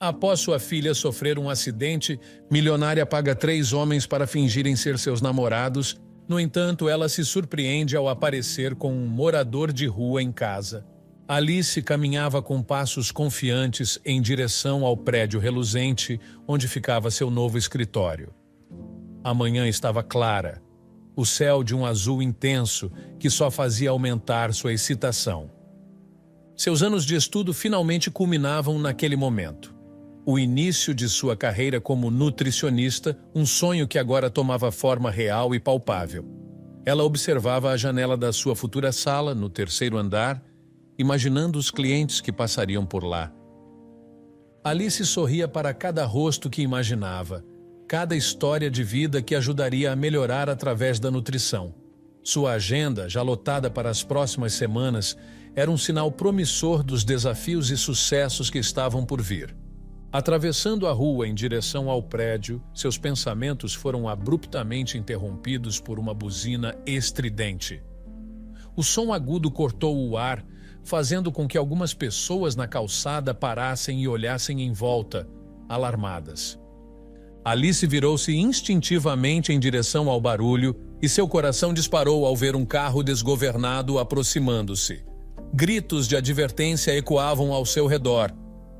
Após sua filha sofrer um acidente, milionária paga 3 homens para fingirem ser seus namorados. No entanto, ela se surpreende ao aparecer com um morador de rua em casa. Alice caminhava com passos confiantes em direção ao prédio reluzente onde ficava seu novo escritório. A manhã estava clara, o céu de um azul intenso que só fazia aumentar sua excitação. Seus anos de estudo finalmente culminavam naquele momento. O início de sua carreira como nutricionista, um sonho que agora tomava forma real e palpável. Ela observava a janela da sua futura sala, no 3º andar, imaginando os clientes que passariam por lá. Alice sorria para cada rosto que imaginava, cada história de vida que ajudaria a melhorar através da nutrição. Sua agenda, já lotada para as próximas semanas, era um sinal promissor dos desafios e sucessos que estavam por vir. Atravessando a rua em direção ao prédio, seus pensamentos foram abruptamente interrompidos por uma buzina estridente. O som agudo cortou o ar, fazendo com que algumas pessoas na calçada parassem e olhassem em volta, alarmadas. Alice virou-se instintivamente em direção ao barulho e seu coração disparou ao ver um carro desgovernado aproximando-se. Gritos de advertência ecoavam ao seu redor.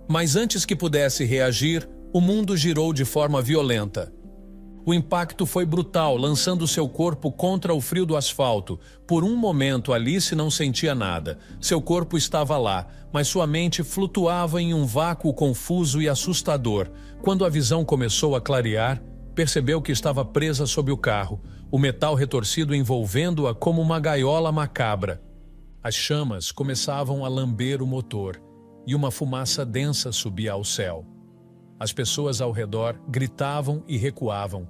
Mas antes que pudesse reagir, o mundo girou de forma violenta. O impacto foi brutal, lançando seu corpo contra o frio do asfalto. Por um momento, Alice não sentia nada. Seu corpo estava lá, mas sua mente flutuava em um vácuo confuso e assustador. Quando a visão começou a clarear, percebeu que estava presa sob o carro, o metal retorcido envolvendo-a como uma gaiola macabra. As chamas começavam a lamber o motor, e uma fumaça densa subia ao céu. As pessoas ao redor gritavam e recuavam,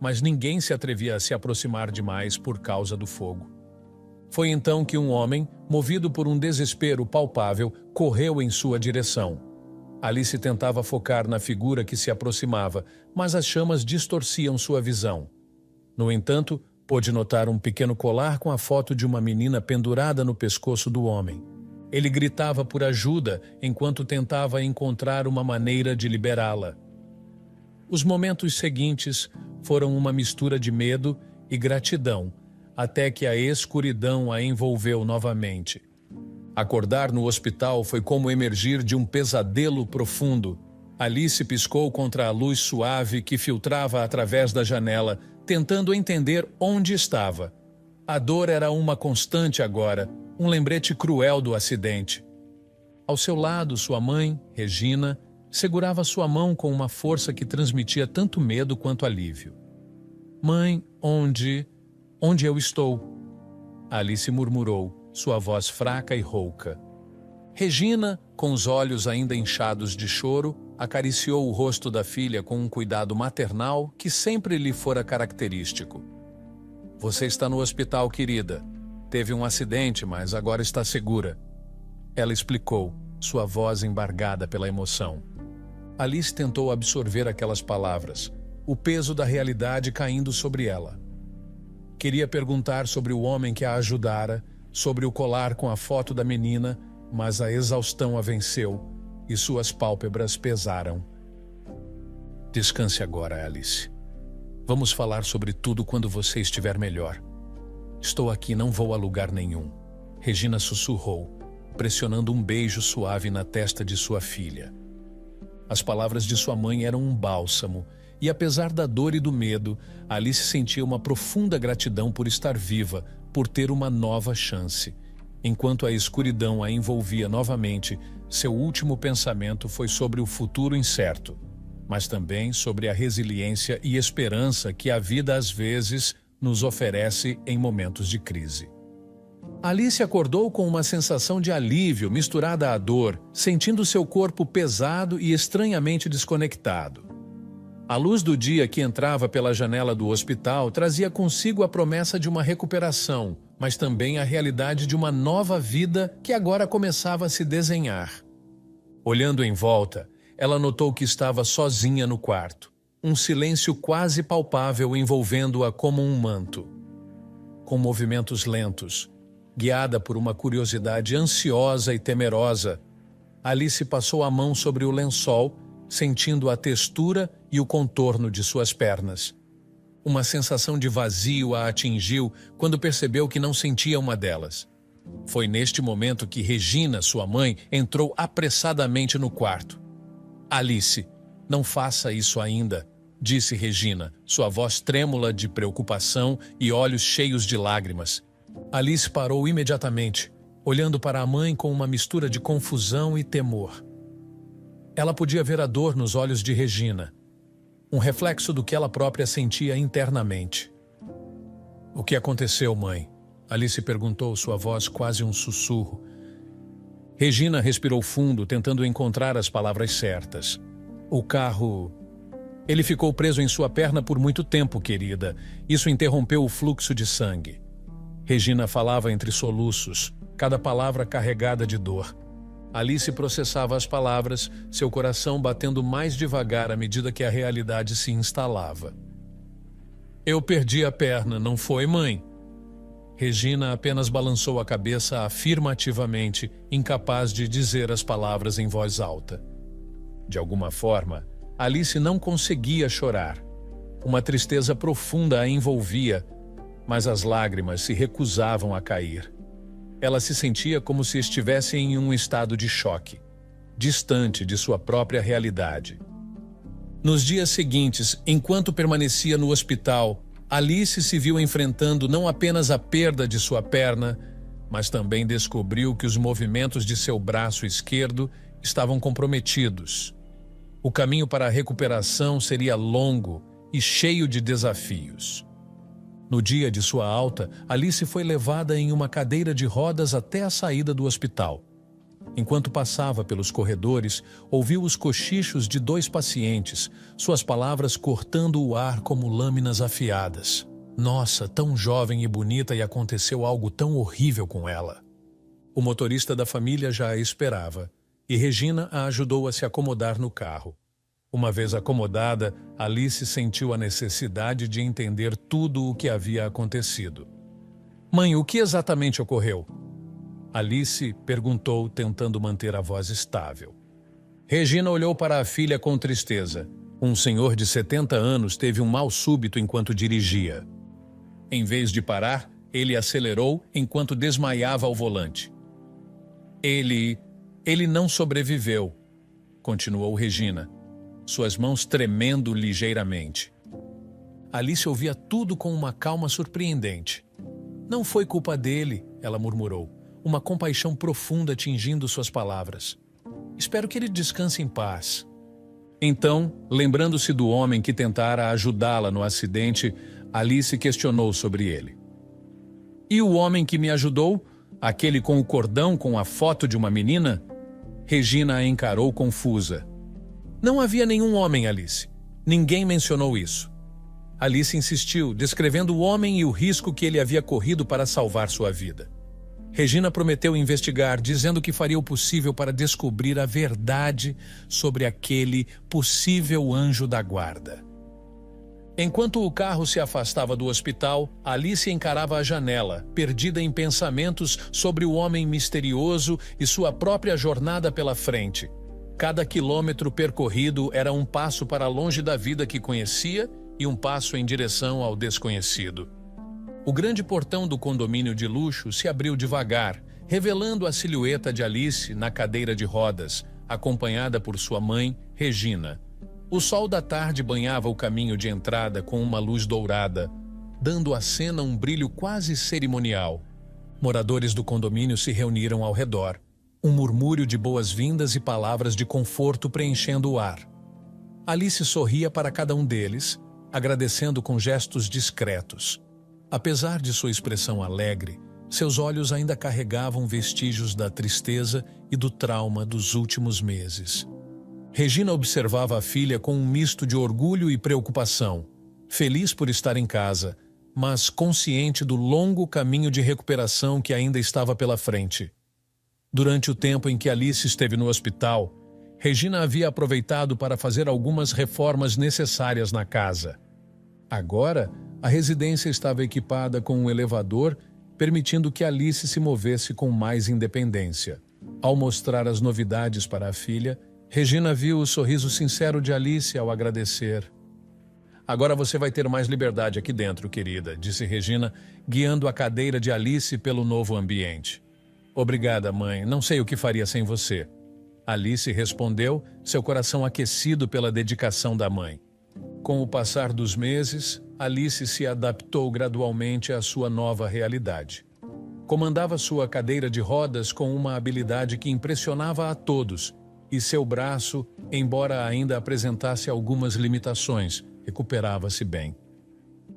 mas ninguém se atrevia a se aproximar demais por causa do fogo. Foi então que um homem, movido por um desespero palpável, correu em sua direção. Alice tentava focar na figura que se aproximava, mas as chamas distorciam sua visão. No entanto, pôde notar um pequeno colar com a foto de uma menina pendurada no pescoço do homem. Ele gritava por ajuda enquanto tentava encontrar uma maneira de liberá-la. Os momentos seguintes foram uma mistura de medo e gratidão, até que a escuridão a envolveu novamente. Acordar no hospital foi como emergir de um pesadelo profundo. Alice piscou contra a luz suave que filtrava através da janela, tentando entender onde estava. A dor era uma constante agora, um lembrete cruel do acidente. Ao seu lado, sua mãe, Regina, segurava sua mão com uma força que transmitia tanto medo quanto alívio. "Mãe, onde eu estou?" Alice murmurou, sua voz fraca e rouca. Regina, com os olhos ainda inchados de choro, acariciou o rosto da filha com um cuidado maternal que sempre lhe fora característico. "Você está no hospital, querida. Teve um acidente, mas agora está segura." Ela explicou, sua voz embargada pela emoção. Alice tentou absorver aquelas palavras, o peso da realidade caindo sobre ela. Queria perguntar sobre o homem que a ajudara, sobre o colar com a foto da menina, mas a exaustão a venceu e suas pálpebras pesaram. "Descanse agora, Alice. Vamos falar sobre tudo quando você estiver melhor. Estou aqui, não vou a lugar nenhum." Regina sussurrou, pressionando um beijo suave na testa de sua filha. As palavras de sua mãe eram um bálsamo, e apesar da dor e do medo, Alice sentia uma profunda gratidão por estar viva, por ter uma nova chance. Enquanto a escuridão a envolvia novamente, seu último pensamento foi sobre o futuro incerto, mas também sobre a resiliência e esperança que a vida às vezes nos oferece em momentos de crise. Alice acordou com uma sensação de alívio misturada à dor, sentindo seu corpo pesado e estranhamente desconectado. A luz do dia que entrava pela janela do hospital trazia consigo a promessa de uma recuperação, mas também a realidade de uma nova vida que agora começava a se desenhar. Olhando em volta, ela notou que estava sozinha no quarto, um silêncio quase palpável envolvendo-a como um manto. Com movimentos lentos, guiada por uma curiosidade ansiosa e temerosa, Alice passou a mão sobre o lençol sentindo a textura e o contorno de suas pernas. Uma sensação de vazio a atingiu quando percebeu que não sentia uma delas. Foi neste momento que Regina, sua mãe, entrou apressadamente no quarto. Alice, não faça isso ainda, disse Regina, sua voz trêmula de preocupação e olhos cheios de lágrimas. Alice parou imediatamente, olhando para a mãe com uma mistura de confusão e temor. Ela podia ver a dor nos olhos de Regina, um reflexo do que ela própria sentia internamente. O que aconteceu, mãe? Alice perguntou, sua voz quase um sussurro. Regina respirou fundo, tentando encontrar as palavras certas. O carro... Ele ficou preso em sua perna por muito tempo, querida. Isso interrompeu o fluxo de sangue. Regina falava entre soluços, cada palavra carregada de dor. Alice processava as palavras, seu coração batendo mais devagar à medida que a realidade se instalava. Eu perdi a perna, não foi, mãe? Regina apenas balançou a cabeça afirmativamente, incapaz de dizer as palavras em voz alta. De alguma forma, Alice não conseguia chorar. Uma tristeza profunda a envolvia, mas as lágrimas se recusavam a cair. Ela se sentia como se estivesse em um estado de choque, distante de sua própria realidade. Nos dias seguintes, enquanto permanecia no hospital, Alice se viu enfrentando não apenas a perda de sua perna, mas também descobriu que os movimentos de seu braço esquerdo estavam comprometidos. O caminho para a recuperação seria longo e cheio de desafios. No dia de sua alta, Alice foi levada em uma cadeira de rodas até a saída do hospital. Enquanto passava pelos corredores, ouviu os cochichos de 2 pacientes, suas palavras cortando o ar como lâminas afiadas. Nossa, tão jovem e bonita, e aconteceu algo tão horrível com ela. O motorista da família já a esperava, e Regina a ajudou a se acomodar no carro. Uma vez acomodada, Alice sentiu a necessidade de entender tudo o que havia acontecido. Mãe, o que exatamente ocorreu? Alice perguntou, tentando manter a voz estável. Regina olhou para a filha com tristeza. Um senhor de 70 anos teve um mal súbito enquanto dirigia. Em vez de parar, ele acelerou enquanto desmaiava ao volante. Ele não sobreviveu, continuou Regina, suas mãos tremendo ligeiramente. Alice ouvia tudo com uma calma surpreendente. Não foi culpa dele, ela murmurou, uma compaixão profunda tingindo suas palavras. Espero que ele descanse em paz. Então, lembrando-se do homem que tentara ajudá-la no acidente, Alice questionou sobre ele. E o homem que me ajudou? Aquele com o cordão com a foto de uma menina? Regina a encarou confusa. Não havia nenhum homem, Alice. Ninguém mencionou isso. Alice insistiu, descrevendo o homem e o risco que ele havia corrido para salvar sua vida. Regina prometeu investigar, dizendo que faria o possível para descobrir a verdade sobre aquele possível anjo da guarda. Enquanto o carro se afastava do hospital, Alice encarava a janela, perdida em pensamentos sobre o homem misterioso e sua própria jornada pela frente. Cada quilômetro percorrido era um passo para longe da vida que conhecia e um passo em direção ao desconhecido. O grande portão do condomínio de luxo se abriu devagar, revelando a silhueta de Alice na cadeira de rodas, acompanhada por sua mãe, Regina. O sol da tarde banhava o caminho de entrada com uma luz dourada, dando à cena um brilho quase cerimonial. Moradores do condomínio se reuniram ao redor, um murmúrio de boas-vindas e palavras de conforto preenchendo o ar. Alice sorria para cada um deles, agradecendo com gestos discretos. Apesar de sua expressão alegre, seus olhos ainda carregavam vestígios da tristeza e do trauma dos últimos meses. Regina observava a filha com um misto de orgulho e preocupação, feliz por estar em casa, mas consciente do longo caminho de recuperação que ainda estava pela frente. Durante o tempo em que Alice esteve no hospital, Regina havia aproveitado para fazer algumas reformas necessárias na casa. Agora, a residência estava equipada com um elevador, permitindo que Alice se movesse com mais independência. Ao mostrar as novidades para a filha, Regina viu o sorriso sincero de Alice ao agradecer. Agora você vai ter mais liberdade aqui dentro, querida, disse Regina, guiando a cadeira de Alice pelo novo ambiente. Obrigada, mãe. Não sei o que faria sem você. Alice respondeu, seu coração aquecido pela dedicação da mãe. Com o passar dos meses, Alice se adaptou gradualmente à sua nova realidade. Comandava sua cadeira de rodas com uma habilidade que impressionava a todos, e seu braço, embora ainda apresentasse algumas limitações, recuperava-se bem.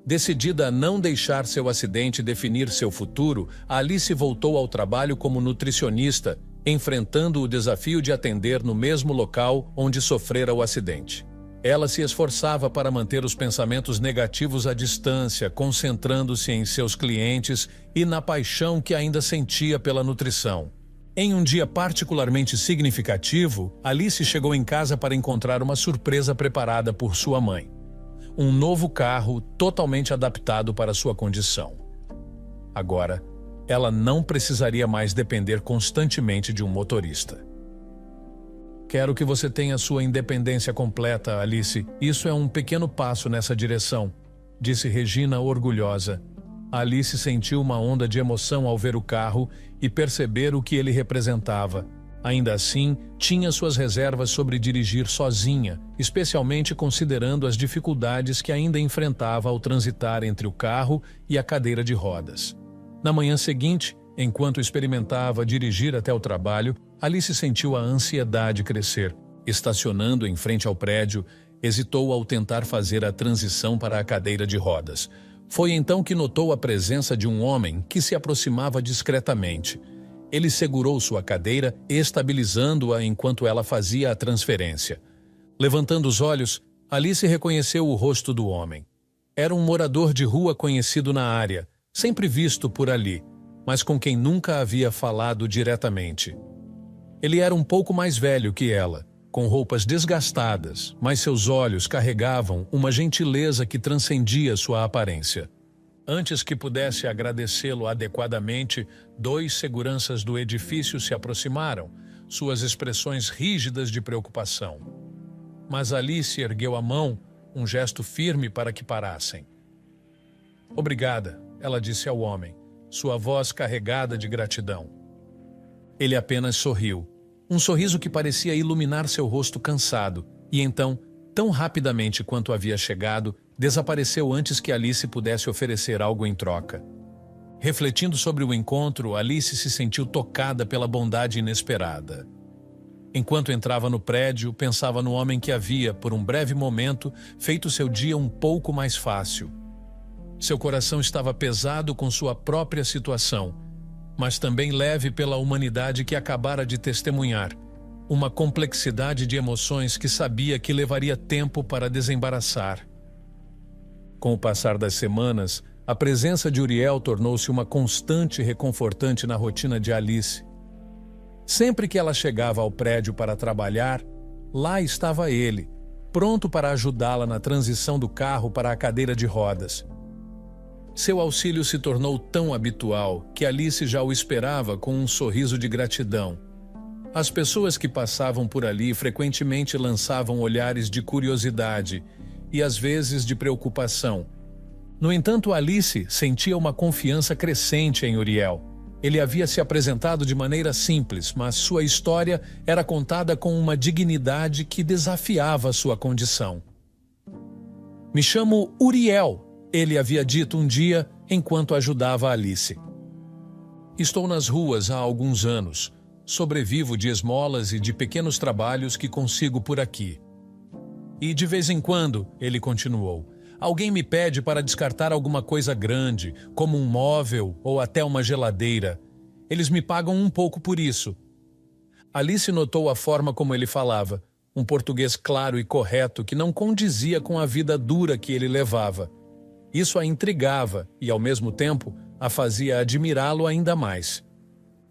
Decidida a não deixar seu acidente definir seu futuro, Alice voltou ao trabalho como nutricionista, enfrentando o desafio de atender no mesmo local onde sofrera o acidente. Ela se esforçava para manter os pensamentos negativos à distância, concentrando-se em seus clientes e na paixão que ainda sentia pela nutrição. Em um dia particularmente significativo, Alice chegou em casa para encontrar uma surpresa preparada por sua mãe. Um novo carro totalmente adaptado para sua condição. Agora, ela não precisaria mais depender constantemente de um motorista. Quero que você tenha sua independência completa, Alice. Isso é um pequeno passo nessa direção, disse Regina orgulhosa. Alice sentiu uma onda de emoção ao ver o carro e perceber o que ele representava. Ainda assim, tinha suas reservas sobre dirigir sozinha, especialmente considerando as dificuldades que ainda enfrentava ao transitar entre o carro e a cadeira de rodas. Na manhã seguinte, enquanto experimentava dirigir até o trabalho, Alice sentiu a ansiedade crescer. Estacionando em frente ao prédio, hesitou ao tentar fazer a transição para a cadeira de rodas. Foi então que notou a presença de um homem que se aproximava discretamente. Ele segurou sua cadeira, estabilizando-a enquanto ela fazia a transferência. Levantando os olhos, Alice reconheceu o rosto do homem. Era um morador de rua conhecido na área, sempre visto por ali, mas com quem nunca havia falado diretamente. Ele era um pouco mais velho que ela, com roupas desgastadas, mas seus olhos carregavam uma gentileza que transcendia sua aparência. Antes que pudesse agradecê-lo adequadamente, 2 seguranças do edifício se aproximaram, suas expressões rígidas de preocupação. Mas Alice ergueu a mão, um gesto firme para que parassem. Obrigada, ela disse ao homem, sua voz carregada de gratidão. Ele apenas sorriu, um sorriso que parecia iluminar seu rosto cansado, e então, tão rapidamente quanto havia chegado, desapareceu antes que Alice pudesse oferecer algo em troca. Refletindo sobre o encontro, Alice se sentiu tocada pela bondade inesperada. Enquanto entrava no prédio, pensava no homem que havia, por um breve momento, feito seu dia um pouco mais fácil. Seu coração estava pesado com sua própria situação, mas também leve pela humanidade que acabara de testemunhar, uma complexidade de emoções que sabia que levaria tempo para desembaraçar. Com o passar das semanas, a presença de Uriel tornou-se uma constante e reconfortante na rotina de Alice. Sempre que ela chegava ao prédio para trabalhar, lá estava ele, pronto para ajudá-la na transição do carro para a cadeira de rodas. Seu auxílio se tornou tão habitual que Alice já o esperava com um sorriso de gratidão. As pessoas que passavam por ali frequentemente lançavam olhares de curiosidade e às vezes de preocupação. No entanto, Alice sentia uma confiança crescente em Uriel. Ele havia se apresentado de maneira simples, mas sua história era contada com uma dignidade que desafiava sua condição. Me chamo Uriel, ele havia dito um dia enquanto ajudava Alice. Estou nas ruas há alguns anos. Sobrevivo de esmolas e de pequenos trabalhos que consigo por aqui. E de vez em quando, ele continuou, alguém me pede para descartar alguma coisa grande, como um móvel ou até uma geladeira. Eles me pagam um pouco por isso. Alice notou a forma como ele falava, um português claro e correto que não condizia com a vida dura que ele levava. Isso a intrigava e, ao mesmo tempo, a fazia admirá-lo ainda mais.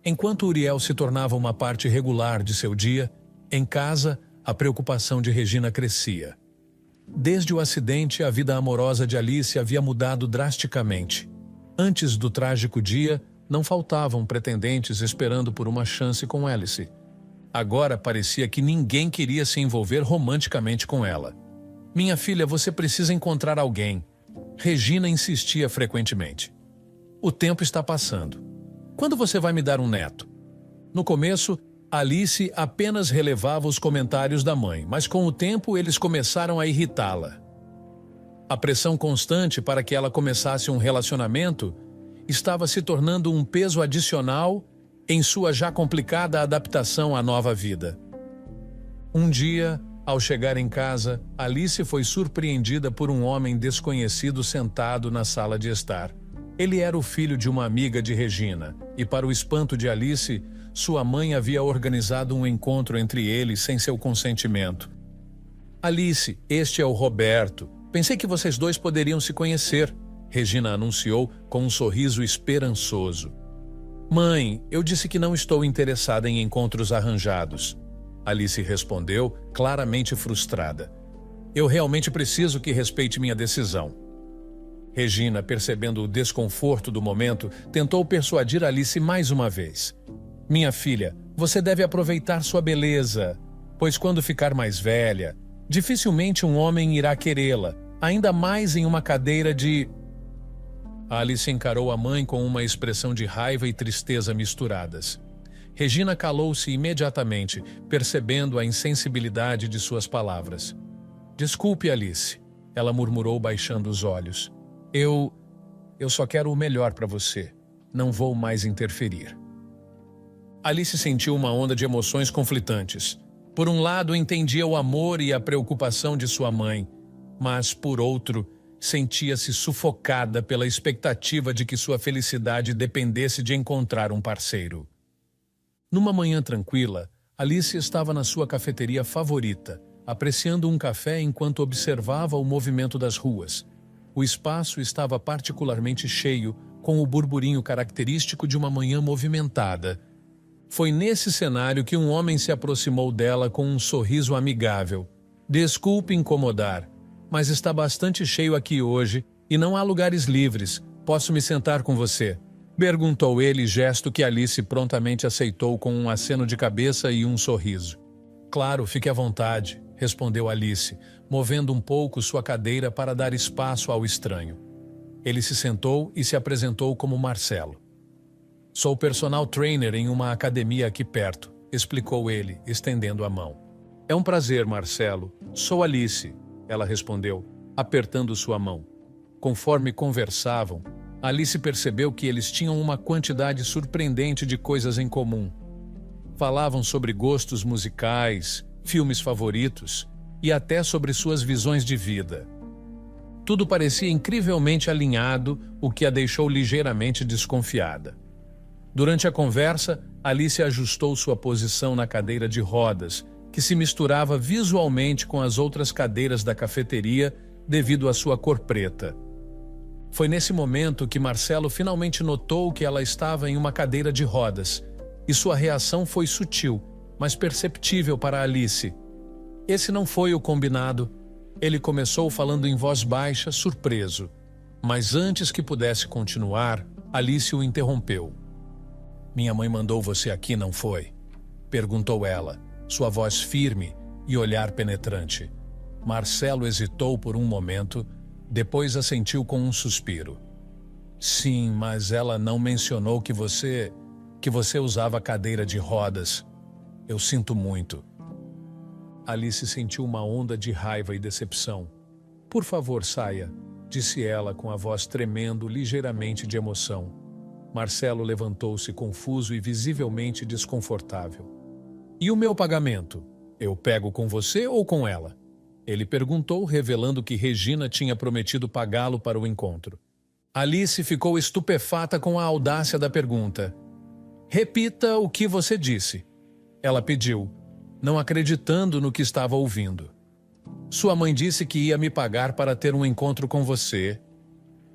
Enquanto Uriel se tornava uma parte regular de seu dia, em casa, a preocupação de Regina crescia. Desde o acidente, a vida amorosa de Alice havia mudado drasticamente. Antes do trágico dia, não faltavam pretendentes esperando por uma chance com Alice. Agora parecia que ninguém queria se envolver romanticamente com ela. Minha filha, você precisa encontrar alguém. Regina insistia frequentemente. O tempo está passando. Quando você vai me dar um neto? No começo, Alice apenas relevava os comentários da mãe, mas com o tempo eles começaram a irritá-la. A pressão constante para que ela começasse um relacionamento estava se tornando um peso adicional em sua já complicada adaptação à nova vida. Um dia, ao chegar em casa, Alice foi surpreendida por um homem desconhecido sentado na sala de estar. Ele era o filho de uma amiga de Regina, e para o espanto de Alice, sua mãe havia organizado um encontro entre eles sem seu consentimento. Alice, este é o Roberto. Pensei que vocês dois poderiam se conhecer, Regina anunciou com um sorriso esperançoso. Mãe, eu disse que não estou interessada em encontros arranjados. Alice respondeu, claramente frustrada. Eu realmente preciso que respeite minha decisão. Regina, percebendo o desconforto do momento, tentou persuadir Alice mais uma vez. Minha filha, você deve aproveitar sua beleza, pois quando ficar mais velha, dificilmente um homem irá querê-la, ainda mais em uma cadeira de... Alice encarou a mãe com uma expressão de raiva e tristeza misturadas. Regina calou-se imediatamente, percebendo a insensibilidade de suas palavras. Desculpe, Alice, ela murmurou baixando os olhos. Eu só quero o melhor para você. Não vou mais interferir. Alice sentiu uma onda de emoções conflitantes. Por um lado, entendia o amor e a preocupação de sua mãe, mas, por outro, sentia-se sufocada pela expectativa de que sua felicidade dependesse de encontrar um parceiro. Numa manhã tranquila, Alice estava na sua cafeteria favorita, apreciando um café enquanto observava o movimento das ruas. O espaço estava particularmente cheio, com o burburinho característico de uma manhã movimentada. Foi nesse cenário que um homem se aproximou dela com um sorriso amigável. Desculpe incomodar, mas está bastante cheio aqui hoje e não há lugares livres. Posso me sentar com você? Perguntou ele, gesto que Alice prontamente aceitou com um aceno de cabeça e um sorriso. Claro, fique à vontade, respondeu Alice, movendo um pouco sua cadeira para dar espaço ao estranho. Ele se sentou e se apresentou como Marcelo. Sou personal trainer em uma academia aqui perto, explicou ele, estendendo a mão. É um prazer, Marcelo. Sou Alice, ela respondeu, apertando sua mão. Conforme conversavam, Alice percebeu que eles tinham uma quantidade surpreendente de coisas em comum. Falavam sobre gostos musicais, filmes favoritos e até sobre suas visões de vida. Tudo parecia incrivelmente alinhado, o que a deixou ligeiramente desconfiada. Durante a conversa, Alice ajustou sua posição na cadeira de rodas, que se misturava visualmente com as outras cadeiras da cafeteria devido à sua cor preta. Foi nesse momento que Marcelo finalmente notou que ela estava em uma cadeira de rodas, e sua reação foi sutil, mas perceptível para Alice. Esse não foi o combinado. Ele começou falando em voz baixa, surpreso. Mas antes que pudesse continuar, Alice o interrompeu. Minha mãe mandou você aqui, não foi? Perguntou ela, sua voz firme e olhar penetrante. Marcelo hesitou por um momento, depois assentiu com um suspiro. Sim, mas ela não mencionou que você usava cadeira de rodas. Eu sinto muito. Alice sentiu uma onda de raiva e decepção. Por favor, saia, disse ela com a voz tremendo ligeiramente de emoção. Marcelo levantou-se confuso e visivelmente desconfortável. E o meu pagamento? Eu pego com você ou com ela? Ele perguntou, revelando que Regina tinha prometido pagá-lo para o encontro. Alice ficou estupefata com a audácia da pergunta. Repita o que você disse. Ela pediu, não acreditando no que estava ouvindo. Sua mãe disse que ia me pagar para ter um encontro com você.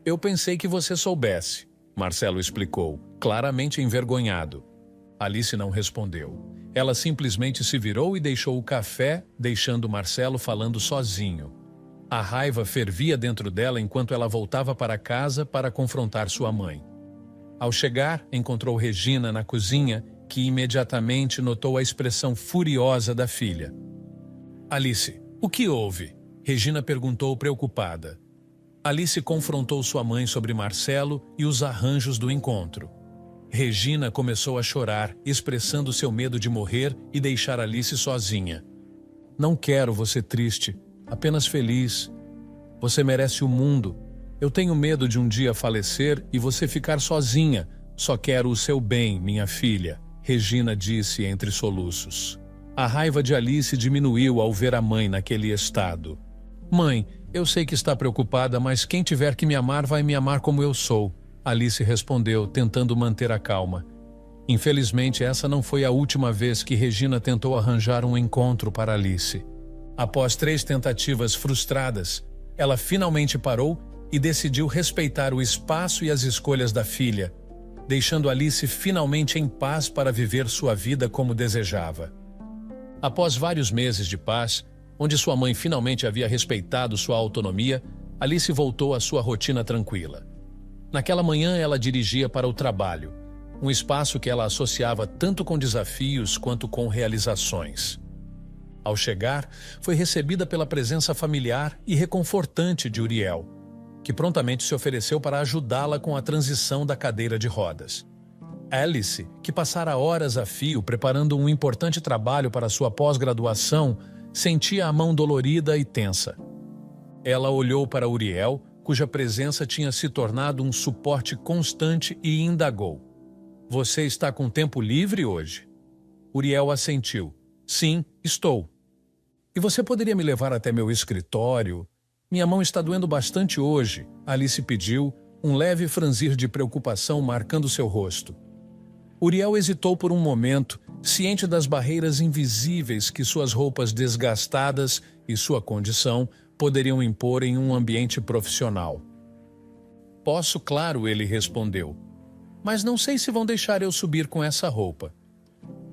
Eu pensei que você soubesse, Marcelo explicou, claramente envergonhado. Alice não respondeu. Ela simplesmente se virou e deixou o café, deixando Marcelo falando sozinho. A raiva fervia dentro dela enquanto ela voltava para casa para confrontar sua mãe. Ao chegar, encontrou Regina na cozinha, que imediatamente notou a expressão furiosa da filha. Alice, o que houve? Regina perguntou preocupada. Alice confrontou sua mãe sobre Marcelo e os arranjos do encontro. Regina começou a chorar, expressando seu medo de morrer e deixar Alice sozinha. Não quero você triste, apenas feliz. Você merece o mundo. Eu tenho medo de um dia falecer e você ficar sozinha. Só quero o seu bem, minha filha, Regina disse entre soluços. A raiva de Alice diminuiu ao ver a mãe naquele estado. Mãe, eu sei que está preocupada, mas quem tiver que me amar vai me amar como eu sou, Alice respondeu, tentando manter a calma. Infelizmente, essa não foi a última vez que Regina tentou arranjar um encontro para Alice. Após 3 tentativas frustradas, ela finalmente parou e decidiu respeitar o espaço e as escolhas da filha, deixando Alice finalmente em paz para viver sua vida como desejava. Após vários meses de paz, onde sua mãe finalmente havia respeitado sua autonomia, Alice voltou à sua rotina tranquila. Naquela manhã, ela dirigia para o trabalho, um espaço que ela associava tanto com desafios quanto com realizações. Ao chegar, foi recebida pela presença familiar e reconfortante de Uriel, que prontamente se ofereceu para ajudá-la com a transição da cadeira de rodas. Alice, que passara horas a fio preparando um importante trabalho para sua pós-graduação, sentia a mão dolorida e tensa. Ela olhou para Uriel, cuja presença tinha se tornado um suporte constante, e indagou. Você está com tempo livre hoje? Uriel assentiu. Sim, estou. E você poderia me levar até meu escritório? Minha mão está doendo bastante hoje, Alice pediu, um leve franzir de preocupação marcando seu rosto. Uriel hesitou por um momento, ciente das barreiras invisíveis que suas roupas desgastadas e sua condição poderiam impor em um ambiente profissional. Posso, claro, ele respondeu. Mas não sei se vão deixar eu subir com essa roupa.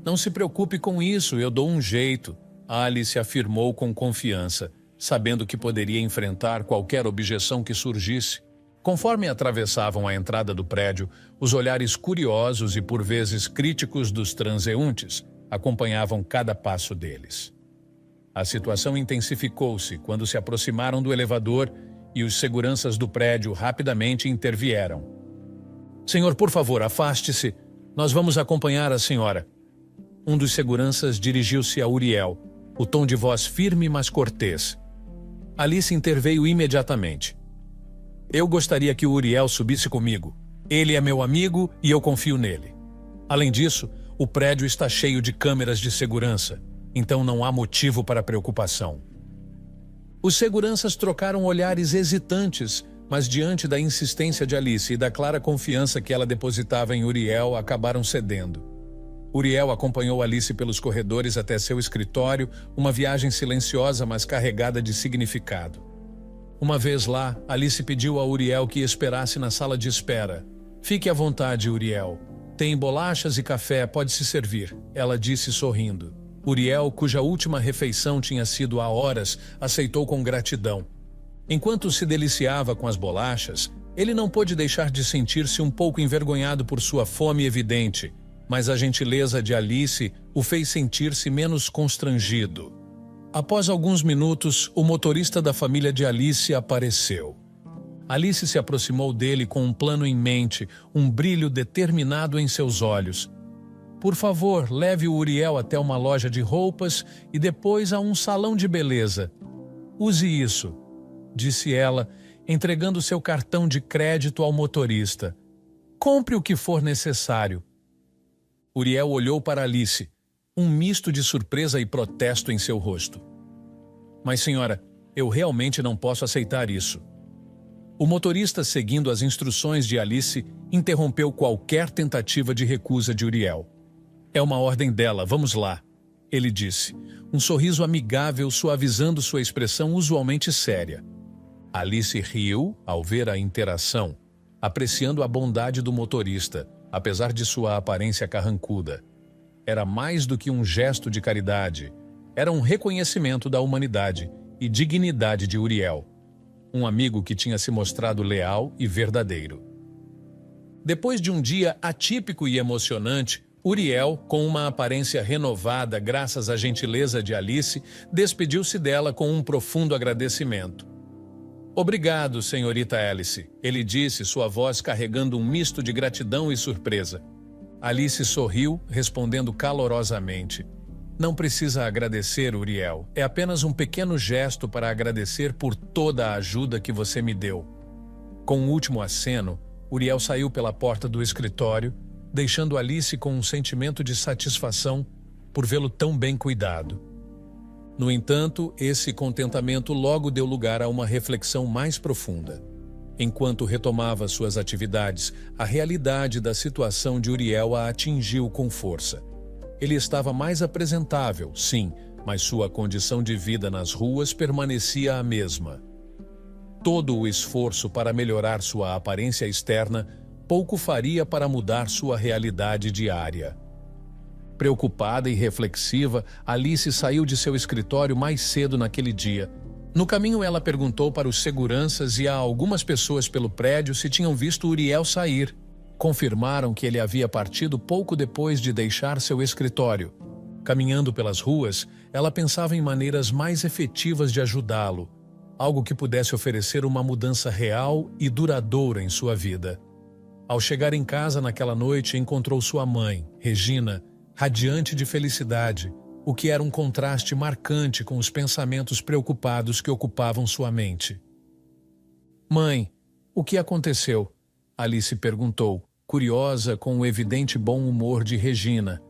Não se preocupe com isso, eu dou um jeito, Alice afirmou com confiança, sabendo que poderia enfrentar qualquer objeção que surgisse. Conforme atravessavam a entrada do prédio, os olhares curiosos e por vezes críticos dos transeuntes acompanhavam cada passo deles. A situação intensificou-se quando se aproximaram do elevador e os seguranças do prédio rapidamente intervieram. Senhor, por favor, afaste-se. Nós vamos acompanhar a senhora. Um dos seguranças dirigiu-se a Uriel, o tom de voz firme mas cortês. Alice interveio imediatamente. Eu gostaria que o Uriel subisse comigo. Ele é meu amigo e eu confio nele. Além disso, o prédio está cheio de câmeras de segurança, então não há motivo para preocupação. Os seguranças trocaram olhares hesitantes, mas diante da insistência de Alice e da clara confiança que ela depositava em Uriel, acabaram cedendo. Uriel acompanhou Alice pelos corredores até seu escritório, uma viagem silenciosa mas carregada de significado. Uma vez lá, Alice pediu a Uriel que esperasse na sala de espera. Fique à vontade, Uriel. Tem bolachas e café, pode se servir, ela disse sorrindo. Uriel, cuja última refeição tinha sido há horas, aceitou com gratidão. Enquanto se deliciava com as bolachas, ele não pôde deixar de sentir-se um pouco envergonhado por sua fome evidente, mas a gentileza de Alice o fez sentir-se menos constrangido. Após alguns minutos, o motorista da família de Alice apareceu. Alice se aproximou dele com um plano em mente, um brilho determinado em seus olhos. Por favor, leve o Uriel até uma loja de roupas e depois a um salão de beleza. Use isso, disse ela, entregando seu cartão de crédito ao motorista. Compre o que for necessário. Uriel olhou para Alice, um misto de surpresa e protesto em seu rosto. Mas, senhora, eu realmente não posso aceitar isso. O motorista, seguindo as instruções de Alice, interrompeu qualquer tentativa de recusa de Uriel. É uma ordem dela, vamos lá, ele disse, um sorriso amigável suavizando sua expressão usualmente séria. Alice riu ao ver a interação, apreciando a bondade do motorista, apesar de sua aparência carrancuda. Era mais do que um gesto de caridade, era um reconhecimento da humanidade e dignidade de Uriel, um amigo que tinha se mostrado leal e verdadeiro. Depois de um dia atípico e emocionante, Uriel, com uma aparência renovada graças à gentileza de Alice, despediu-se dela com um profundo agradecimento. Obrigado, senhorita Alice, ele disse, sua voz carregando um misto de gratidão e surpresa. Alice sorriu, respondendo calorosamente. Não precisa agradecer, Uriel. É apenas um pequeno gesto para agradecer por toda a ajuda que você me deu. Com um último aceno, Uriel saiu pela porta do escritório, deixando Alice com um sentimento de satisfação por vê-lo tão bem cuidado. No entanto, esse contentamento logo deu lugar a uma reflexão mais profunda. Enquanto retomava suas atividades, a realidade da situação de Uriel a atingiu com força. Ele estava mais apresentável, sim, mas sua condição de vida nas ruas permanecia a mesma. Todo o esforço para melhorar sua aparência externa pouco faria para mudar sua realidade diária. Preocupada e reflexiva, Alice saiu de seu escritório mais cedo naquele dia. No caminho, ela perguntou para os seguranças e a algumas pessoas pelo prédio se tinham visto Uriel sair. Confirmaram que ele havia partido pouco depois de deixar seu escritório. Caminhando pelas ruas, ela pensava em maneiras mais efetivas de ajudá-lo, algo que pudesse oferecer uma mudança real e duradoura em sua vida. Ao chegar em casa naquela noite, encontrou sua mãe, Regina, radiante de felicidade, o que era um contraste marcante com os pensamentos preocupados que ocupavam sua mente. Mãe, o que aconteceu? Alice perguntou, curiosa com o evidente bom humor de Regina.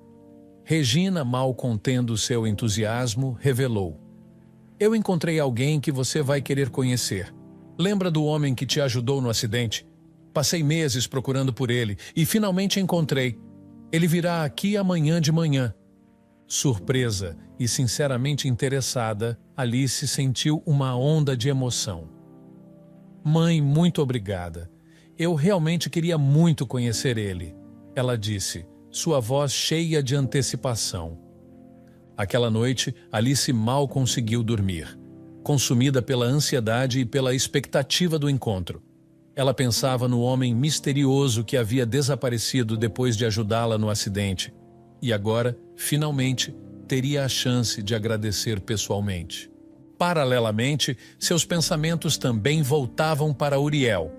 Regina, mal contendo seu entusiasmo, revelou. Eu encontrei alguém que você vai querer conhecer. Lembra do homem que te ajudou no acidente? Passei meses procurando por ele e finalmente encontrei. Ele virá aqui amanhã de manhã. Surpresa e sinceramente interessada, Alice sentiu uma onda de emoção. Mãe, muito obrigada. Eu realmente queria muito conhecer ele, ela disse, sua voz cheia de antecipação. Aquela noite, Alice mal conseguiu dormir, consumida pela ansiedade e pela expectativa do encontro. Ela pensava no homem misterioso que havia desaparecido depois de ajudá-la no acidente. E agora, finalmente, teria a chance de agradecer pessoalmente. Paralelamente, seus pensamentos também voltavam para Uriel.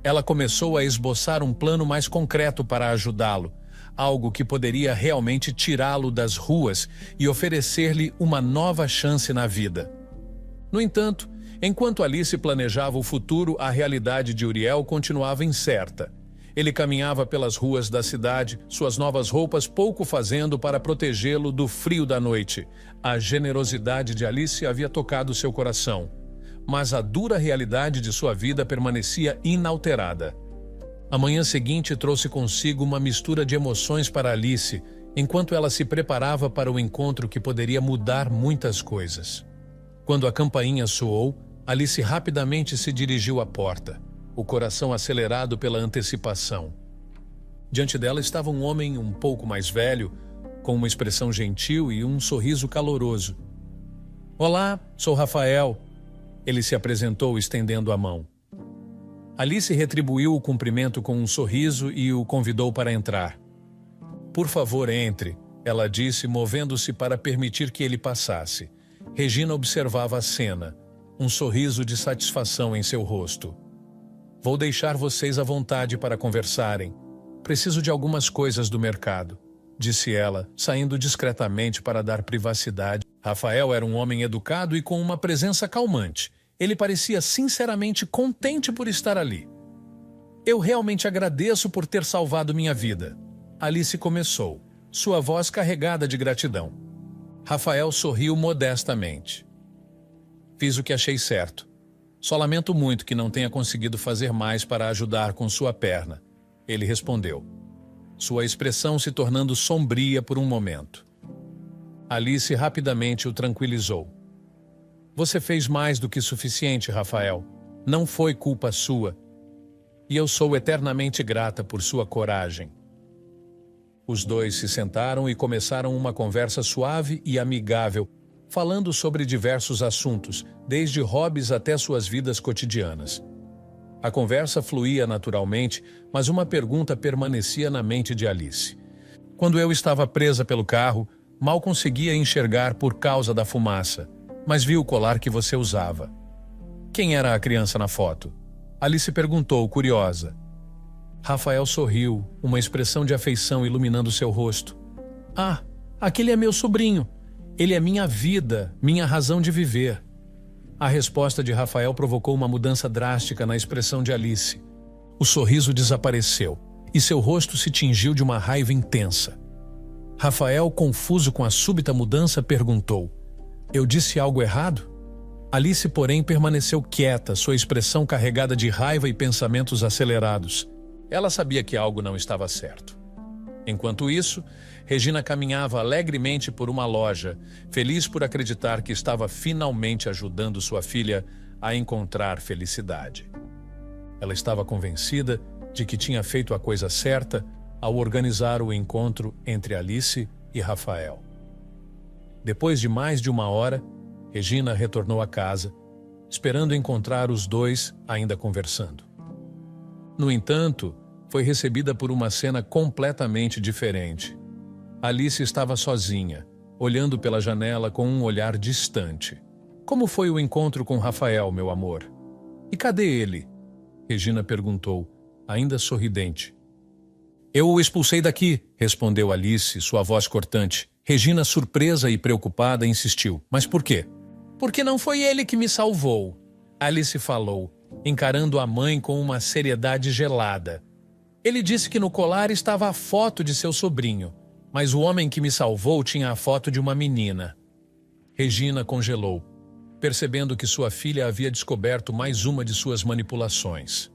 Ela começou a esboçar um plano mais concreto para ajudá-lo, algo que poderia realmente tirá-lo das ruas e oferecer-lhe uma nova chance na vida. No entanto, enquanto Alice planejava o futuro, a realidade de Uriel continuava incerta. Ele caminhava pelas ruas da cidade, suas novas roupas pouco fazendo para protegê-lo do frio da noite. A generosidade de Alice havia tocado seu coração, mas a dura realidade de sua vida permanecia inalterada. A manhã seguinte trouxe consigo uma mistura de emoções para Alice, enquanto ela se preparava para o encontro que poderia mudar muitas coisas. Quando a campainha soou, Alice rapidamente se dirigiu à porta, o coração acelerado pela antecipação. Diante dela estava um homem um pouco mais velho, com uma expressão gentil e um sorriso caloroso. Olá, sou Rafael. Ele se apresentou estendendo a mão. Alice retribuiu o cumprimento com um sorriso e o convidou para entrar. Por favor, entre, ela disse, movendo-se para permitir que ele passasse. Regina observava a cena, um sorriso de satisfação em seu rosto. Vou deixar vocês à vontade para conversarem. Preciso de algumas coisas do mercado, disse ela, saindo discretamente para dar privacidade. Rafael era um homem educado e com uma presença calmante. Ele parecia sinceramente contente por estar ali. Eu realmente agradeço por ter salvado minha vida. Alice começou, sua voz carregada de gratidão. Rafael sorriu modestamente. Fiz o que achei certo. Só lamento muito que não tenha conseguido fazer mais para ajudar com sua perna. Ele respondeu, sua expressão se tornando sombria por um momento. Alice rapidamente o tranquilizou. Você fez mais do que suficiente, Rafael. Não foi culpa sua. E eu sou eternamente grata por sua coragem. Os dois se sentaram e começaram uma conversa suave e amigável, falando sobre diversos assuntos, desde hobbies até suas vidas cotidianas. A conversa fluía naturalmente, mas uma pergunta permanecia na mente de Alice. Quando eu estava presa pelo carro, mal conseguia enxergar por causa da fumaça, mas vi o colar que você usava. Quem era a criança na foto? Alice perguntou, curiosa. Rafael sorriu, uma expressão de afeição iluminando seu rosto. Ah, aquele é meu sobrinho. Ele é minha vida, minha razão de viver. A resposta de Rafael provocou uma mudança drástica na expressão de Alice. O sorriso desapareceu e seu rosto se tingiu de uma raiva intensa. Rafael, confuso com a súbita mudança, perguntou: Eu disse algo errado? Alice, porém, permaneceu quieta, sua expressão carregada de raiva e pensamentos acelerados. Ela sabia que algo não estava certo. Enquanto isso, Regina caminhava alegremente por uma loja, feliz por acreditar que estava finalmente ajudando sua filha a encontrar felicidade. Ela estava convencida de que tinha feito a coisa certa ao organizar o encontro entre Alice e Rafael. Depois de mais de uma hora, Regina retornou à casa, esperando encontrar os dois ainda conversando. No entanto, foi recebida por uma cena completamente diferente. Alice estava sozinha, olhando pela janela com um olhar distante. Como foi o encontro com Rafael, meu amor? E cadê ele? Regina perguntou, ainda sorridente. Eu o expulsei daqui, respondeu Alice, sua voz cortante. Regina, surpresa e preocupada, insistiu. Mas por quê? Porque não foi ele que me salvou, Alice falou, encarando a mãe com uma seriedade gelada. Ele disse que no colar estava a foto de seu sobrinho, mas o homem que me salvou tinha a foto de uma menina. Regina congelou, percebendo que sua filha havia descoberto mais uma de suas manipulações.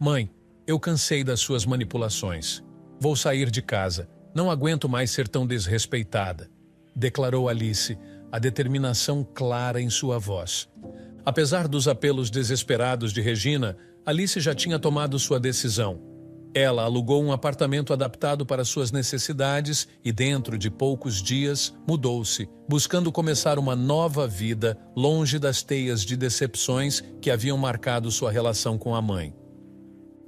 Mãe, eu cansei das suas manipulações. Vou sair de casa. Não aguento mais ser tão desrespeitada, declarou Alice, a determinação clara em sua voz. Apesar dos apelos desesperados de Regina, Alice já tinha tomado sua decisão. Ela alugou um apartamento adaptado para suas necessidades e, dentro de poucos dias, mudou-se, buscando começar uma nova vida longe das teias de decepções que haviam marcado sua relação com a mãe.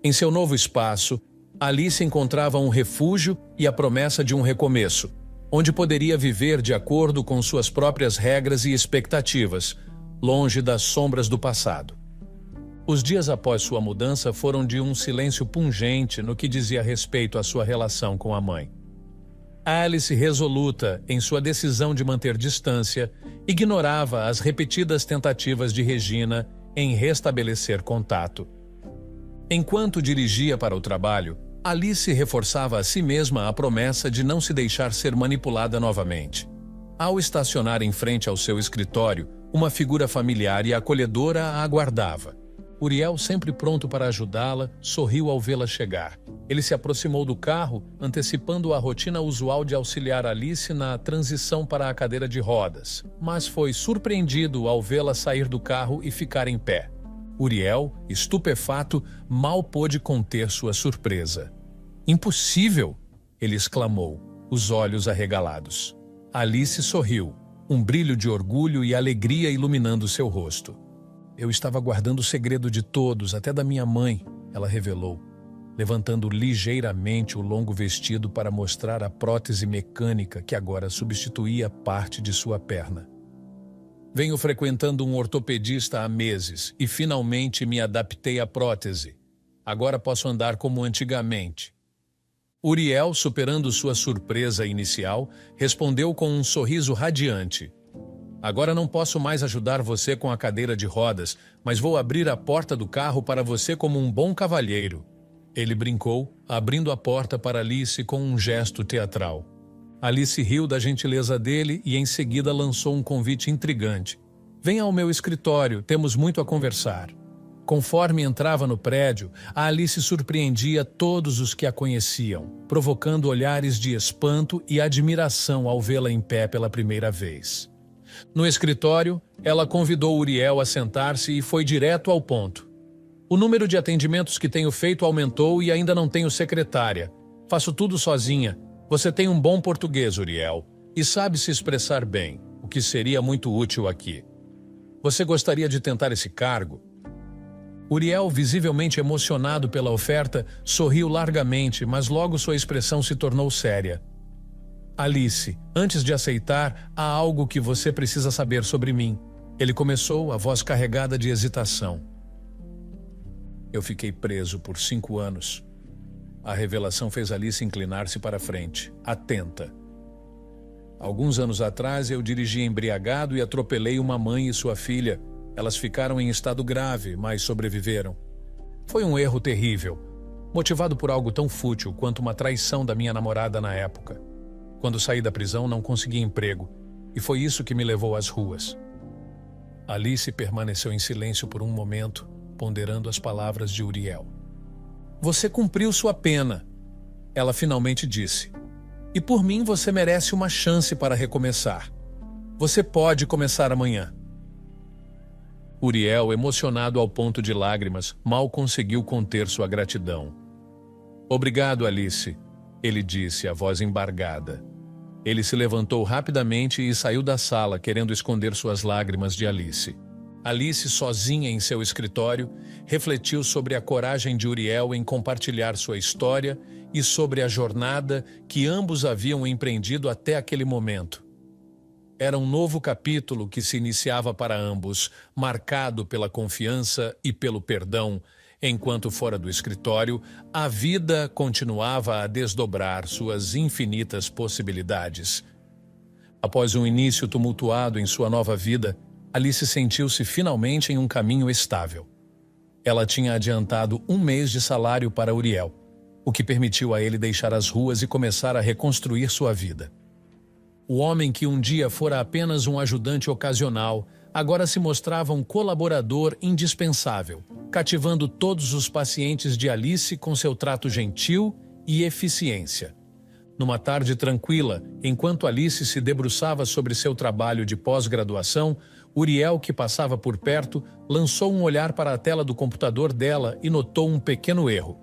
Em seu novo espaço, Alice encontrava um refúgio e a promessa de um recomeço, onde poderia viver de acordo com suas próprias regras e expectativas, longe das sombras do passado. Os dias após sua mudança foram de um silêncio pungente no que dizia respeito à sua relação com a mãe. Alice, resoluta em sua decisão de manter distância, ignorava as repetidas tentativas de Regina em restabelecer contato. Enquanto dirigia para o trabalho, Alice reforçava a si mesma a promessa de não se deixar ser manipulada novamente. Ao estacionar em frente ao seu escritório, uma figura familiar e acolhedora a aguardava. Uriel, sempre pronto para ajudá-la, sorriu ao vê-la chegar. Ele se aproximou do carro, antecipando a rotina usual de auxiliar Alice na transição para a cadeira de rodas, mas foi surpreendido ao vê-la sair do carro e ficar em pé. Uriel, estupefato, mal pôde conter sua surpresa. Impossível! Ele exclamou, os olhos arregalados. Alice sorriu, um brilho de orgulho e alegria iluminando seu rosto. Eu estava guardando o segredo de todos, até da minha mãe, ela revelou, levantando ligeiramente o longo vestido para mostrar a prótese mecânica que agora substituía parte de sua perna. Venho frequentando um ortopedista há meses e finalmente me adaptei à prótese. Agora posso andar como antigamente. Uriel, superando sua surpresa inicial, respondeu com um sorriso radiante. Agora não posso mais ajudar você com a cadeira de rodas, mas vou abrir a porta do carro para você como um bom cavalheiro. Ele brincou, abrindo a porta para Alice com um gesto teatral. Alice riu da gentileza dele e em seguida lançou um convite intrigante. Venha ao meu escritório, temos muito a conversar. Conforme entrava no prédio, a Alice surpreendia todos os que a conheciam, provocando olhares de espanto e admiração ao vê-la em pé pela primeira vez. No escritório, ela convidou Uriel a sentar-se e foi direto ao ponto. O número de atendimentos que tenho feito aumentou e ainda não tenho secretária. Faço tudo sozinha. Você tem um bom português, Uriel, e sabe se expressar bem, o que seria muito útil aqui. Você gostaria de tentar esse cargo? Uriel, visivelmente emocionado pela oferta, sorriu largamente, mas logo sua expressão se tornou séria. Alice, antes de aceitar, há algo que você precisa saber sobre mim. Ele começou, a voz carregada de hesitação. Eu fiquei preso por 5 anos. A revelação fez Alice inclinar-se para frente, atenta. Alguns anos atrás, eu dirigi embriagado e atropelei uma mãe e sua filha. Elas ficaram em estado grave, mas sobreviveram. Foi um erro terrível, motivado por algo tão fútil quanto uma traição da minha namorada na época. Quando saí da prisão, não consegui emprego, e foi isso que me levou às ruas. Alice permaneceu em silêncio por um momento, ponderando as palavras de Uriel. Você cumpriu sua pena, ela finalmente disse. E por mim você merece uma chance para recomeçar. Você pode começar amanhã. Uriel, emocionado ao ponto de lágrimas, mal conseguiu conter sua gratidão. Obrigado, Alice, ele disse, a voz embargada. Ele se levantou rapidamente e saiu da sala, querendo esconder suas lágrimas de Alice. Alice, sozinha em seu escritório, refletiu sobre a coragem de Uriel em compartilhar sua história e sobre a jornada que ambos haviam empreendido até aquele momento. Era um novo capítulo que se iniciava para ambos, marcado pela confiança e pelo perdão, enquanto fora do escritório, a vida continuava a desdobrar suas infinitas possibilidades. Após um início tumultuado em sua nova vida, Alice sentiu-se finalmente em um caminho estável. Ela tinha adiantado 1 mês de salário para Uriel, o que permitiu a ele deixar as ruas e começar a reconstruir sua vida. O homem que um dia fora apenas um ajudante ocasional, agora se mostrava um colaborador indispensável, cativando todos os pacientes de Alice com seu trato gentil e eficiência. Numa tarde tranquila, enquanto Alice se debruçava sobre seu trabalho de pós-graduação, Uriel, que passava por perto, lançou um olhar para a tela do computador dela e notou um pequeno erro.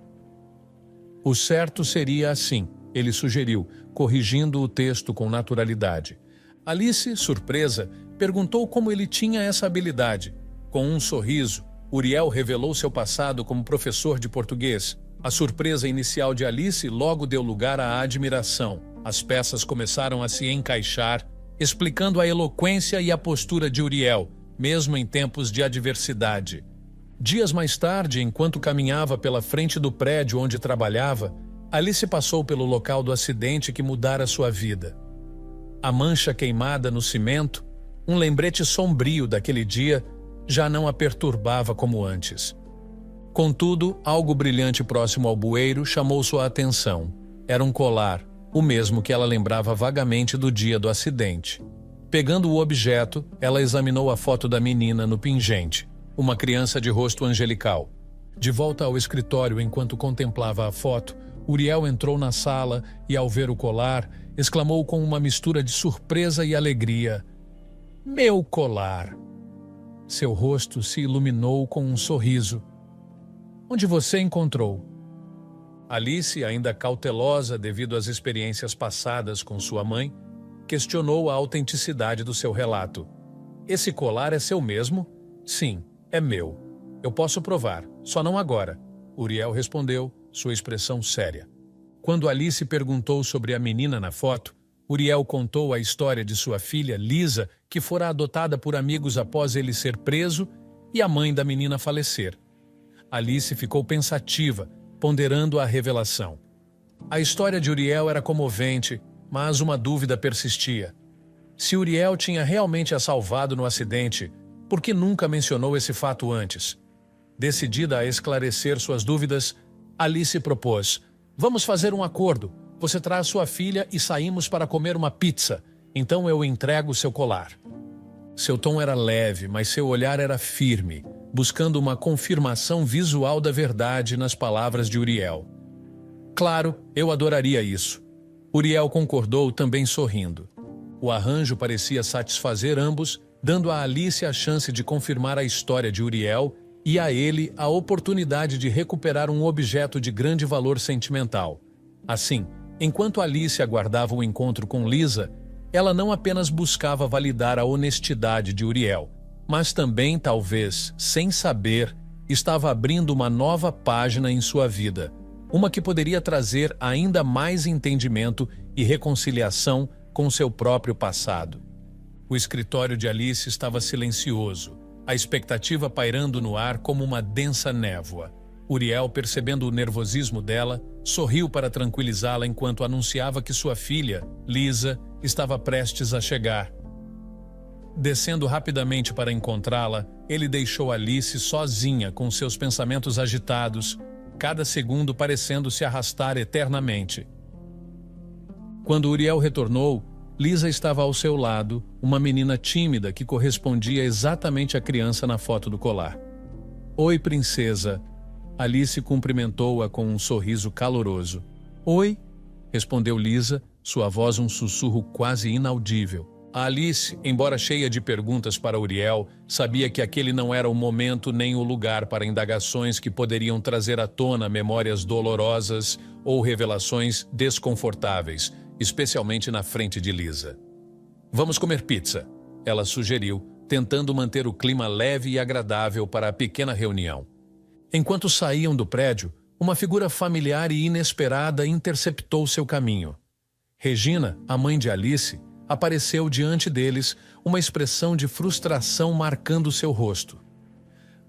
O certo seria assim, ele sugeriu, corrigindo o texto com naturalidade. Alice, surpresa, perguntou como ele tinha essa habilidade. Com um sorriso, Uriel revelou seu passado como professor de português. A surpresa inicial de Alice logo deu lugar à admiração. As peças começaram a se encaixar, explicando a eloquência e a postura de Uriel, mesmo em tempos de adversidade. Dias mais tarde, enquanto caminhava pela frente do prédio onde trabalhava, Alice passou pelo local do acidente que mudara sua vida. A mancha queimada no cimento, um lembrete sombrio daquele dia, já não a perturbava como antes. Contudo, algo brilhante próximo ao bueiro chamou sua atenção. Era um colar, o mesmo que ela lembrava vagamente do dia do acidente. Pegando o objeto, ela examinou a foto da menina no pingente, uma criança de rosto angelical. De volta ao escritório enquanto contemplava a foto, Uriel entrou na sala e, ao ver o colar, exclamou com uma mistura de surpresa e alegria: "Meu colar!" Seu rosto se iluminou com um sorriso. "Onde você encontrou?" Alice, ainda cautelosa devido às experiências passadas com sua mãe, questionou a autenticidade do seu relato. "Esse colar é seu mesmo?" "Sim, é meu. Eu posso provar, só não agora." Uriel respondeu, sua expressão séria. Quando Alice perguntou sobre a menina na foto, Uriel contou a história de sua filha, Lisa, que fora adotada por amigos após ele ser preso e a mãe da menina falecer. Alice ficou pensativa, ponderando a revelação. A história de Uriel era comovente, mas uma dúvida persistia. Se Uriel tinha realmente a salvado no acidente, por que nunca mencionou esse fato antes? Decidida a esclarecer suas dúvidas, Alice propôs: "Vamos fazer um acordo. Você traz sua filha e saímos para comer uma pizza. Então eu entrego seu colar." Seu tom era leve, mas seu olhar era firme, buscando uma confirmação visual da verdade nas palavras de Uriel. "Claro, eu adoraria isso." Uriel concordou, também sorrindo. O arranjo parecia satisfazer ambos, dando a Alice a chance de confirmar a história de Uriel e a ele a oportunidade de recuperar um objeto de grande valor sentimental. Assim, enquanto Alice aguardava o encontro com Lisa, ela não apenas buscava validar a honestidade de Uriel, mas também, talvez, sem saber, estava abrindo uma nova página em sua vida, uma que poderia trazer ainda mais entendimento e reconciliação com seu próprio passado. O escritório de Alice estava silencioso, a expectativa pairando no ar como uma densa névoa. Uriel, percebendo o nervosismo dela, sorriu para tranquilizá-la enquanto anunciava que sua filha, Lisa, estava prestes a chegar. Descendo rapidamente para encontrá-la, ele deixou Alice sozinha com seus pensamentos agitados, cada segundo parecendo se arrastar eternamente. Quando Uriel retornou, Lisa estava ao seu lado, uma menina tímida que correspondia exatamente à criança na foto do colar. "Oi, princesa." Alice cumprimentou-a com um sorriso caloroso. "Oi?" respondeu Lisa, sua voz um sussurro quase inaudível. A Alice, embora cheia de perguntas para Uriel, sabia que aquele não era o momento nem o lugar para indagações que poderiam trazer à tona memórias dolorosas ou revelações desconfortáveis, especialmente na frente de Lisa. "Vamos comer pizza," ela sugeriu, tentando manter o clima leve e agradável para a pequena reunião. Enquanto saíam do prédio, uma figura familiar e inesperada interceptou seu caminho. Regina, a mãe de Alice, apareceu diante deles, uma expressão de frustração marcando seu rosto.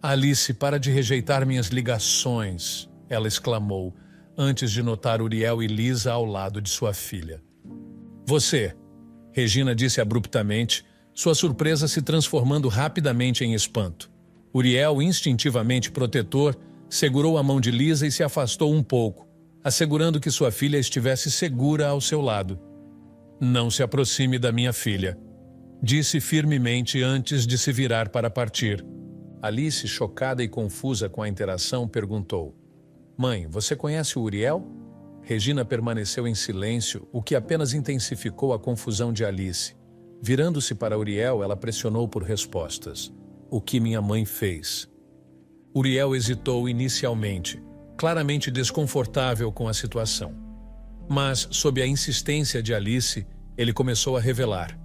"Alice, para de rejeitar minhas ligações," ela exclamou, antes de notar Uriel e Lisa ao lado de sua filha. "Você," Regina disse abruptamente, sua surpresa se transformando rapidamente em espanto. Uriel, instintivamente protetor, segurou a mão de Lisa e se afastou um pouco, assegurando que sua filha estivesse segura ao seu lado. "Não se aproxime da minha filha," disse firmemente antes de se virar para partir. Alice, chocada e confusa com a interação, perguntou: "Mãe, você conhece o Uriel?" Regina permaneceu em silêncio, o que apenas intensificou a confusão de Alice. Virando-se para Uriel, ela pressionou por respostas. "O que minha mãe fez?" Uriel hesitou inicialmente, claramente desconfortável com a situação. Mas, sob a insistência de Alice, ele começou a revelar.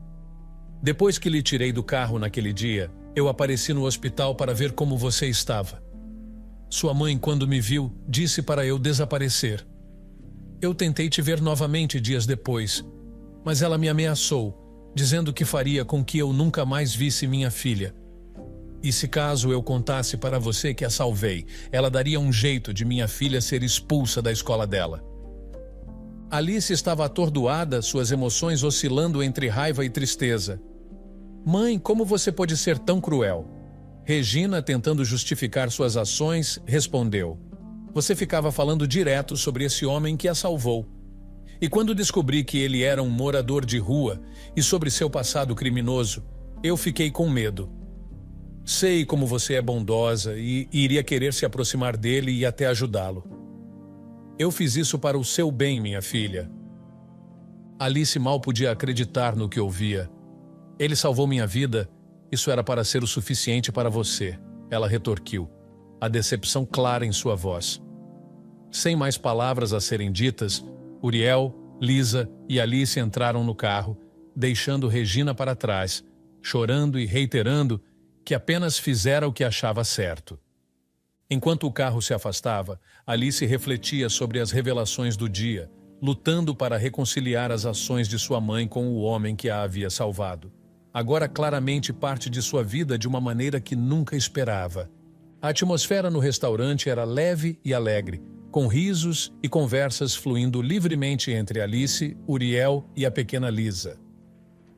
"Depois que lhe tirei do carro naquele dia, eu apareci no hospital para ver como você estava. Sua mãe, quando me viu, disse para eu desaparecer. Eu tentei te ver novamente dias depois, mas ela me ameaçou, dizendo que faria com que eu nunca mais visse minha filha. E se caso eu contasse para você que a salvei, ela daria um jeito de minha filha ser expulsa da escola dela." Alice estava atordoada, suas emoções oscilando entre raiva e tristeza. "Mãe, como você pode ser tão cruel?" Regina, tentando justificar suas ações, respondeu: "Você ficava falando direto sobre esse homem que a salvou. E quando descobri que ele era um morador de rua e sobre seu passado criminoso, eu fiquei com medo. Sei como você é bondosa e iria querer se aproximar dele e até ajudá-lo. Eu fiz isso para o seu bem, minha filha." Alice mal podia acreditar no que ouvia. "Ele salvou minha vida, isso era para ser o suficiente para você," ela retorquiu, a decepção clara em sua voz. Sem mais palavras a serem ditas, Uriel, Lisa e Alice entraram no carro, deixando Regina para trás, chorando e reiterando que apenas fizera o que achava certo. Enquanto o carro se afastava, Alice refletia sobre as revelações do dia, lutando para reconciliar as ações de sua mãe com o homem que a havia salvado. Agora claramente parte de sua vida de uma maneira que nunca esperava. A atmosfera no restaurante era leve e alegre, com risos e conversas fluindo livremente entre Alice, Uriel e a pequena Lisa.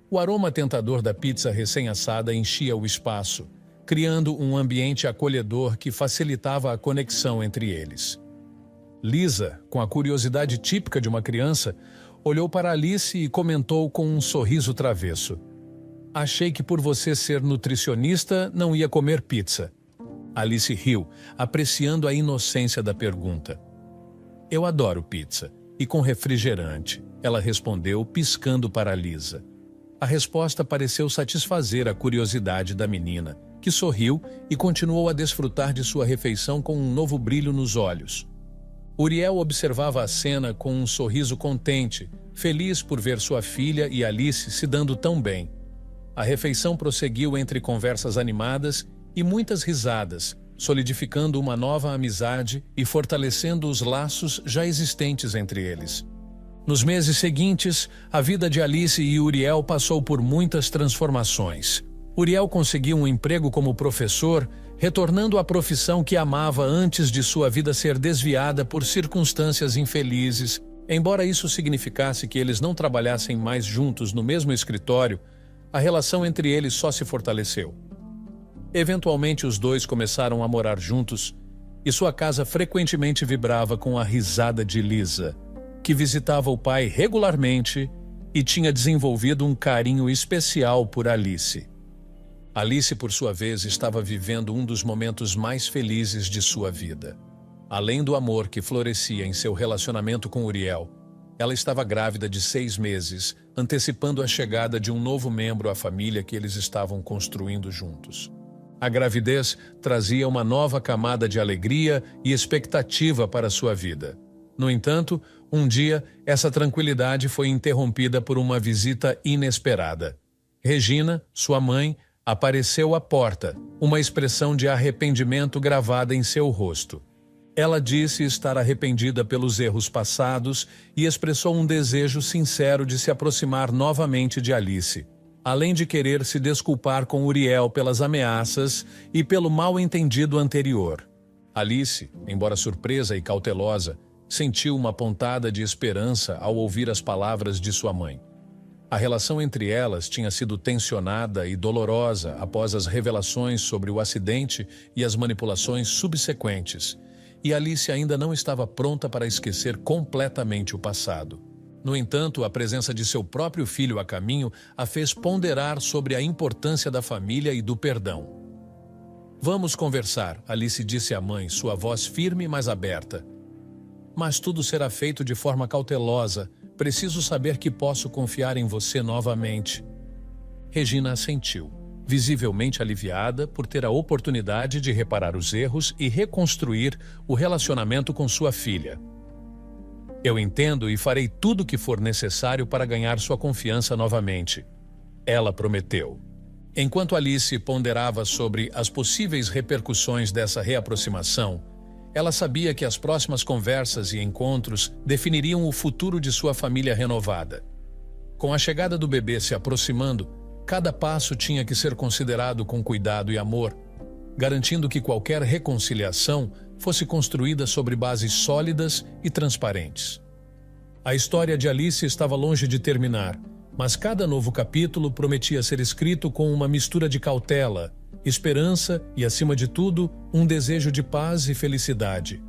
O aroma tentador da pizza recém-assada enchia o espaço, criando um ambiente acolhedor que facilitava a conexão entre eles. Lisa, com a curiosidade típica de uma criança, olhou para Alice e comentou com um sorriso travesso: "Achei que por você ser nutricionista não ia comer pizza." Alice riu, apreciando a inocência da pergunta. "Eu adoro pizza, e com refrigerante," ela respondeu, piscando para Lisa. A resposta pareceu satisfazer a curiosidade da menina, que sorriu e continuou a desfrutar de sua refeição com um novo brilho nos olhos. Uriel observava a cena com um sorriso contente, feliz por ver sua filha e Alice se dando tão bem. A refeição prosseguiu entre conversas animadas e muitas risadas, solidificando uma nova amizade e fortalecendo os laços já existentes entre eles. Nos meses seguintes, a vida de Alice e Uriel passou por muitas transformações. Uriel conseguiu um emprego como professor, retornando à profissão que amava antes de sua vida ser desviada por circunstâncias infelizes. Embora isso significasse que eles não trabalhassem mais juntos no mesmo escritório, a relação entre eles só se fortaleceu. Eventualmente, os dois começaram a morar juntos e sua casa frequentemente vibrava com a risada de Lisa, que visitava o pai regularmente e tinha desenvolvido um carinho especial por Alice. Alice, por sua vez, estava vivendo um dos momentos mais felizes de sua vida. Além do amor que florescia em seu relacionamento com Uriel, ela estava grávida de 6 meses, antecipando a chegada de um novo membro à família que eles estavam construindo juntos. A gravidez trazia uma nova camada de alegria e expectativa para sua vida. No entanto, um dia, essa tranquilidade foi interrompida por uma visita inesperada. Regina, sua mãe, apareceu à porta, uma expressão de arrependimento gravada em seu rosto. Ela disse estar arrependida pelos erros passados e expressou um desejo sincero de se aproximar novamente de Alice, além de querer se desculpar com Uriel pelas ameaças e pelo mal-entendido anterior. Alice, embora surpresa e cautelosa, sentiu uma pontada de esperança ao ouvir as palavras de sua mãe. A relação entre elas tinha sido tensionada e dolorosa após as revelações sobre o acidente e as manipulações subsequentes, e Alice ainda não estava pronta para esquecer completamente o passado. No entanto, a presença de seu próprio filho a caminho a fez ponderar sobre a importância da família e do perdão. "Vamos conversar", Alice disse à mãe, sua voz firme mas aberta. "Mas tudo será feito de forma cautelosa. Preciso saber que posso confiar em você novamente." Regina assentiu, visivelmente aliviada por ter a oportunidade de reparar os erros e reconstruir o relacionamento com sua filha. "Eu entendo e farei tudo o que for necessário para ganhar sua confiança novamente", ela prometeu. Enquanto Alice ponderava sobre as possíveis repercussões dessa reaproximação, ela sabia que as próximas conversas e encontros definiriam o futuro de sua família renovada. Com a chegada do bebê se aproximando, cada passo tinha que ser considerado com cuidado e amor, garantindo que qualquer reconciliação fosse construída sobre bases sólidas e transparentes. A história de Alice estava longe de terminar, mas cada novo capítulo prometia ser escrito com uma mistura de cautela, esperança e, acima de tudo, um desejo de paz e felicidade.